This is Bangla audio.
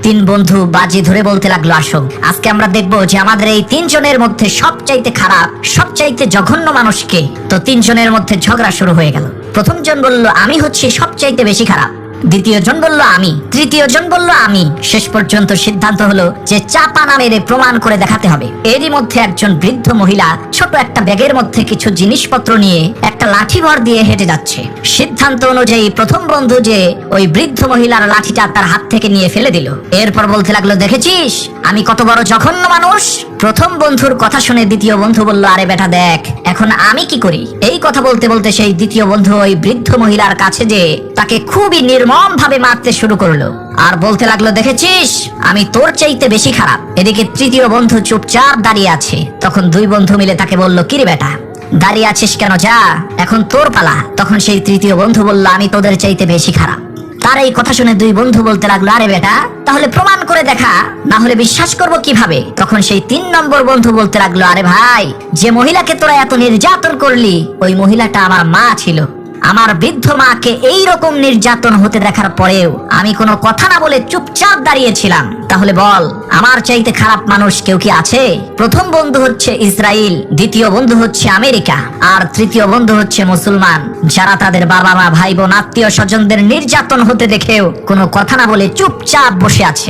তিন বন্ধু বাজি ধরে বলতে লাগলো, আসো আজকে আমরা দেখবো যে আমাদের এই তিনজনের মধ্যে সবচাইতে খারাপ, সবচাইতে জঘন্য মানুষকে। তো তিনজনের মধ্যে ঝগড়া শুরু হয়ে গেল। প্রথম জন বলল, আমি হচ্ছি সবচাইতে বেশি খারাপ। দ্বিতীয় জন বলল আমি, তৃতীয় জন বলল আমি। শেষ পর্যন্ত সিদ্ধান্ত হলো যে চাপা না মেরে প্রমাণ করে দেখাতে হবে। এরই মধ্যে একজন বৃদ্ধ মহিলা ছোট একটা ব্যাগের মধ্যে কিছু জিনিসপত্র নিয়ে একটা লাঠি ভর দিয়ে হেঁটে যাচ্ছে। সিদ্ধান্ত অনুযায়ী প্রথম বন্ধু যে ওই বৃদ্ধ মহিলার লাঠিটা তার হাত থেকে নিয়ে ফেলে দিল। এরপর বলতে লাগলো, দেখেছিস আমি কত বড় জঘন্য মানুষ। প্রথম বন্ধুর কথা শুনে দ্বিতীয় বন্ধু বলল, আরে বেটা দেখ এখন আমি কি করি। এই কথা বলতে বলতে সেই দ্বিতীয় বন্ধু ওই বৃদ্ধ মহিলার কাছে যে তাকে খুবই নির্মম ভাবে মারতে শুরু করলো আর বলতে লাগলো, দেখেছিস আমি তোর চাইতে বেশি খারাপ। এদিকে তৃতীয় বন্ধু চুপচাপ দাঁড়িয়ে আছে। তখন দুই বন্ধু মিলে তাকে বলল, কিরে বেটা দাঁড়িয়ে আছিস কেন, যা এখন তোর পালা। তখন সেই তৃতীয় বন্ধু বলল, আমি তোদের চাইতে বেশি খারাপ। তার এই কথা শুনে দুই বন্ধু বলতে লাগলো, আরে বেটা তাহলে প্রমাণ করে দেখা, না হলে বিশ্বাস করব কিভাবে। তখন সেই 3 নম্বর বন্ধু বলতে লাগলো, আরে ভাই যে মহিলাকে তোরা এত নির্যাতন করলি ওই মহিলাটা আমার মা ছিল। আমার বৃদ্ধ মাকে এই রকম নির্যাতন হতে দেখার পরেও আমি কোনো কথা না বলে চুপচাপ দাঁড়িয়েছিলাম। তাহলে বল আমার চাইতে খারাপ মানুষ কেউ কি আছে? প্রথম বন্ধু হচ্ছে ইসরায়েল, দ্বিতীয় বন্ধু হচ্ছে আমেরিকা, আর তৃতীয় বন্ধু হচ্ছে মুসলমান, যারা তাদের বাবা মা ভাই বোন আত্মীয় স্বজনদের নির্যাতন হতে দেখেও কোনো কথা না বলে চুপচাপ বসে আছে।